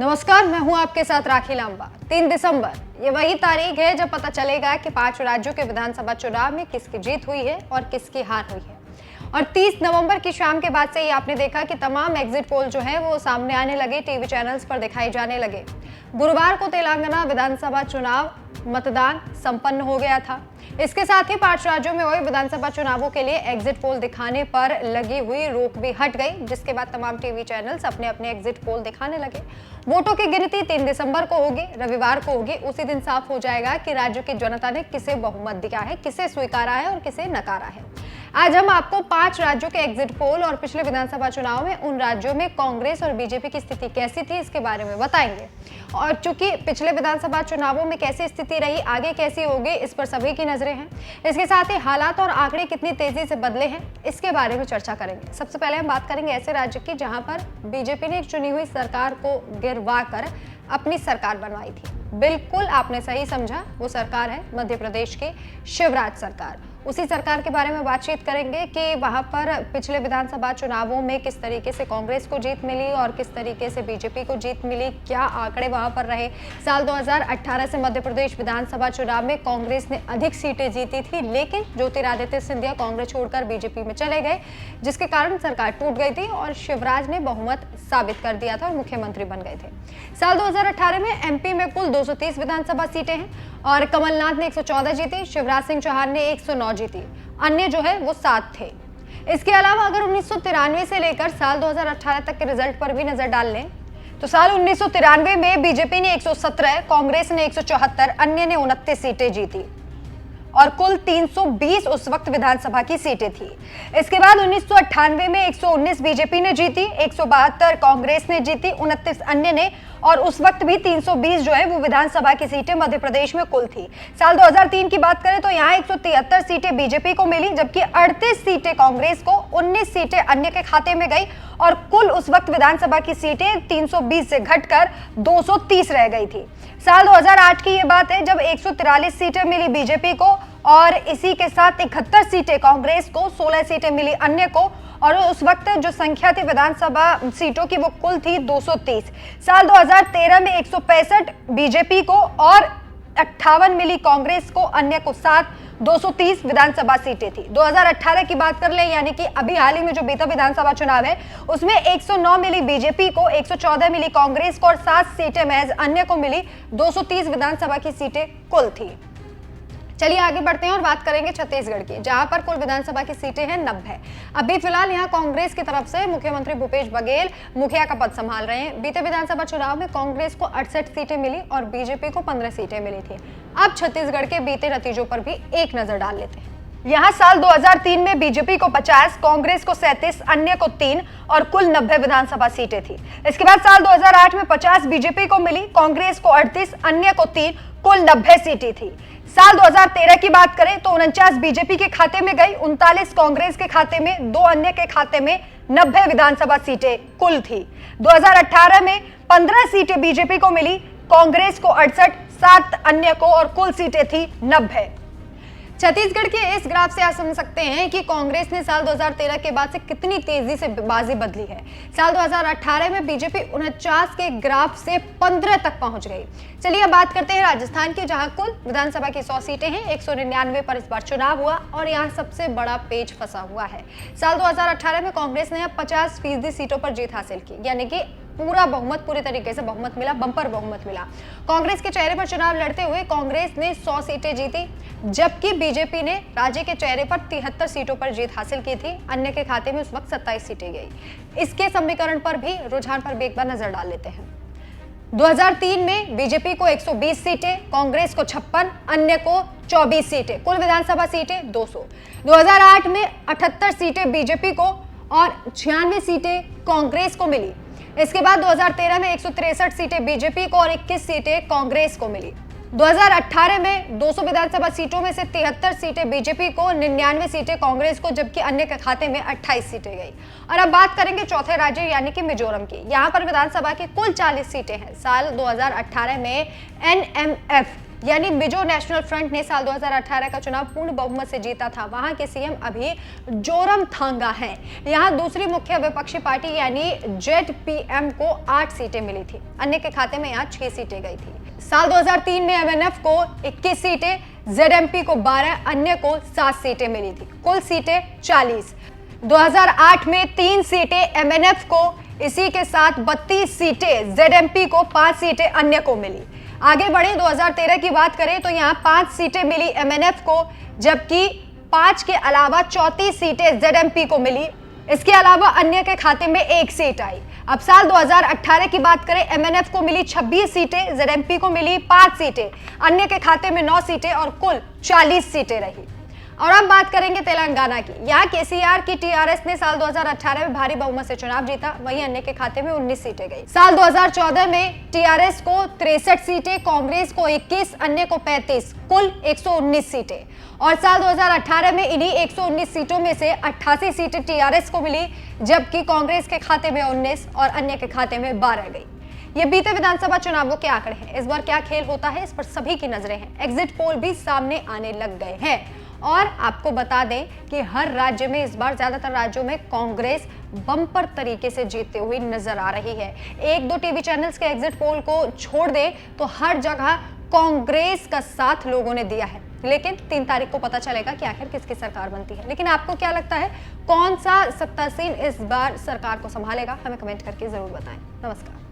नमस्कार, मैं हूं आपके साथ राखी लांबा। 3 दिसंबर ये वही तारीख है जब पता चलेगा कि 5 राज्यों के विधानसभा चुनाव में किसकी जीत हुई है और किसकी हार हुई है। और 30 नवंबर की शाम के बाद से ही आपने देखा कि तमाम एग्जिट पोल जो है वो सामने आने लगे, टीवी चैनल्स पर दिखाई जाने लगे। गुरुवार को तेलंगाना विधानसभा चुनाव मतदान संपन्न हो गया था। इसके साथ ही 5 राज्यों में हुए विधानसभा चुनावों के लिए एग्जिट पोल दिखाने पर लगी हुई रोक भी हट गई, जिसके बाद तमाम टीवी चैनल्स अपने अपने एग्जिट पोल दिखाने लगे। वोटों की गिनती 3 दिसंबर को होगी, रविवार को होगी। उसी दिन साफ हो जाएगा कि राज्य की जनता ने किसे बहुमत दिया है, किसे स्वीकारा है और किसे नकारा है। आज हम आपको 5 राज्यों के एग्जिट पोल और पिछले विधानसभा चुनाव में उन राज्यों में कांग्रेस और बीजेपी की स्थिति कैसी थी इसके बारे में बताएंगे। और चूंकि पिछले विधानसभा चुनावों में कैसी स्थिति रही, आगे कैसी होगी, इस पर सभी की नजरें हैं। इसके साथ ही हालात और आंकड़े कितनी तेजी से बदले हैं, इसके बारे में चर्चा करेंगे। सबसे पहले हम बात करेंगे ऐसे राज्य की जहां पर बीजेपी ने एक चुनी हुई सरकार को गिरवा कर अपनी सरकार बनवाई थी। बिल्कुल आपने सही समझा, वो सरकार है मध्य प्रदेश की शिवराज सरकार। उसी सरकार के बारे में बातचीत करेंगे कि वहां पर पिछले विधानसभा चुनावों में किस तरीके से कांग्रेस को जीत मिली और किस तरीके से बीजेपी को जीत मिली, क्या आंकड़े वहां पर रहे। साल 2018 से मध्य प्रदेश विधानसभा चुनाव में कांग्रेस ने अधिक सीटें जीती थी, लेकिन ज्योतिरादित्य सिंधिया कांग्रेस छोड़कर बीजेपी में चले गए, जिसके कारण सरकार टूट गई थी और शिवराज ने बहुमत साबित कर दिया था और मुख्यमंत्री बन गए थे। साल 2018 में एमपी में कुल 230 विधानसभा सीटें हैं और कमलनाथ ने 114 जीती, शिवराज सिंह चौहान ने 109 जीती, अन्य जो है वो 7 थे। इसके अलावा अगर 1993 से लेकर साल 2018 तक के रिजल्ट पर भी नजर डाल लें तो साल 1993 में बीजेपी ने 117, कांग्रेस ने 174, अन्य ने 29 सीटें जीती और कुल 320 उस वक्त विधानसभा की सीटें थी। इसके बाद 1998 में 119 बीजेपी ने जीती, 172 कांग्रेस ने जीती, 29 अन्य ने, और उस वक्त भी 320 जो है वो विधानसभा की सीटें मध्य प्रदेश में कुल थी। साल 2003 की बात करें तो यहाँ 173 सीटें बीजेपी को मिली, जबकि 38 सीटें कांग्रेस को, 19 सीटें अन्य के खाते में गई और कुल उस वक्त विधानसभा की सीटें 320 से घटकर 230 रह गई थी। साल 2008 की ये बात है जब 143 सीटें मिली बीजेपी को और इसी के साथ 71 सीटें कांग्रेस को, 16 सीटें मिली अन्य को, और उस वक्त जो संख्या थी विधानसभा सीटों की वो कुल थी 230। साल 2013 में 165 बीजेपी को और 58 मिली कांग्रेस को, अन्य को 7, 230 विधानसभा सीटें थी। 2018 की बात कर ले, यानी कि अभी हाल ही में जो बीता विधानसभा चुनाव है उसमें 109 मिली बीजेपी को, 114 मिली कांग्रेस को और 7 सीटें महज अन्य को मिली। 230 विधानसभा की सीटें कुल थी। चलिए आगे बढ़ते हैं और बात करेंगे छत्तीसगढ़ की, जहां पर कुल विधानसभा की सीटें हैं 90। अभी फिलहाल यहां कांग्रेस की तरफ से मुख्यमंत्री भूपेश बघेल मुखिया का पद संभाल रहे हैं। बीते विधानसभा चुनाव में कांग्रेस को 68 सीटें मिली और बीजेपी को 15 सीटें मिली थी। अब छत्तीसगढ़ के बीते नतीजों पर भी एक नजर डाल लेते हैं। यहाँ साल 2003 में बीजेपी को 50, कांग्रेस को 37, अन्य को 3 और कुल 90 विधानसभा सीटें थी। इसके बाद साल 2008 में 50 बीजेपी को मिली, कांग्रेस को 38, अन्य को 3, कुल 90 सीटें थी। साल 2013 की बात करें तो 49 बीजेपी के खाते में गई, 39 कांग्रेस के खाते में, 2 अन्य के खाते में, 90 विधानसभा सीटें कुल थी। 2018 में 15 सीटें बीजेपी को मिली, कांग्रेस को 68, 7 अन्य को और कुल सीटें थी 90। छत्तीसगढ़ के इस ग्राफ से आप समझ सकते हैं कि कांग्रेस ने साल 2013 के बाद से कितनी तेजी से बाजी बदली है। साल 2018 में बीजेपी 49 के ग्राफ से 15 तक पहुंच गई। चलिए अब बात करते हैं राजस्थान की, जहां कुल विधानसभा की 100 सीटें हैं। 199 पर इस बार चुनाव हुआ और यहां सबसे बड़ा पेच फंसा हुआ है। साल 2018 में कांग्रेस ने 50% सीटों पर जीत हासिल की, यानी कि पूरा बहुमत, पूरी तरीके से बहुमत मिला, बंपर बहुमत मिला। कांग्रेस के चेहरे पर चुनाव लड़ते हुए कांग्रेस ने 100 सीटें जीती, जबकि बीजेपी ने राज्य के चेहरे पर 73 सीटों पर जीत हासिल की थी। अन्य के खाते में उस वक्त 27 सीटें गई। इसके समीकरण पर भी, रुझान पर भी एक बार नजर डाल लेते हैं। 2003 में बीजेपी को 120 सीटें, कांग्रेस को 56, अन्य को 24 सीटें, कुल विधानसभा सीटें 200। 2008 में 78 सीटें बीजेपी को और 96 सीटें कांग्रेस को मिली। इसके बाद 2013 में 163 सीटें बीजेपी को और 21 सीटें कांग्रेस को मिली। 2018 में 200 विधानसभा सीटों में से 73 सीटें बीजेपी को, 99 सीटें कांग्रेस को, जबकि अन्य के खाते में 28 सीटें गई। और अब बात करेंगे चौथे राज्य यानी कि मिजोरम की। यहाँ पर विधानसभा की कुल 40 सीटें हैं। साल 2018 में एनएमएफ यानी मिजो नेशनल फ्रंट ने साल 2018 का चुनाव पूर्ण बहुमत से जीता था। वहां के सीएम अभी जोरमथांगा हैं। यहां दूसरी मुख्य विपक्षी पार्टी यानी जेडपीएम को 8 सीटें मिली थी, अन्य के खाते में यहां 6 सीटें गई थी। साल 2003 में एमएनएफ को 21 सीटें, जेडएमपी को 12, अन्य को 7 सीटें मिली थी, कुल सीटें 40। 2008 में 3 सीटें एमएनएफ को, इसी के साथ 32 सीटें, जेडएमपी को 5 सीटें अन्य को मिली। आगे बढ़े 2013 की बात करें तो यहां 5 सीटें मिली एमएनएफ को, जबकि 5 के अलावा 34 सीटें जेडएमपी को मिली। इसके अलावा अन्य के खाते में 1 सीट आई। अब साल 2018 की बात करें, एमएनएफ को मिली 26 सीटें, जेडएमपी को मिली 5 सीटें, अन्य के खाते में 9 सीटें और कुल 40 सीटें रही। और अब बात करेंगे तेलंगाना की। यहाँ केसीआर की टीआरएस ने साल 2018 में भारी बहुमत से चुनाव जीता, वहीं अन्य के खाते में 19 सीटें गई। साल 2014 में टीआरएस को 63 सीटें, कांग्रेस को 21, अन्य को 35, कुल 119 सीटें। और साल 2018 में इन्हीं 119 सीटों में से 88 सीटें टीआरएस को मिली, जबकि कांग्रेस के खाते में 19 और अन्य के खाते में 12 गई। ये बीते विधानसभा चुनावों के आंकड़े हैं। इस बार क्या खेल होता है, इस पर सभी की नजरें हैं। एग्जिट पोल भी सामने आने लग गए हैं। और आपको बता दें कि हर राज्य में इस बार ज्यादातर राज्यों में कांग्रेस बम्पर तरीके से जीतते हुए नजर आ रही है। 1-2 टीवी चैनल्स के एग्जिट पोल को छोड़ दें तो हर जगह कांग्रेस का साथ लोगों ने दिया है। लेकिन 3 तारीख को पता चलेगा कि आखिर किसकी सरकार बनती है। लेकिन आपको क्या लगता है, कौन सा सत्तासीन इस बार सरकार को संभालेगा? हमें कमेंट करके जरूर बताएं। नमस्कार।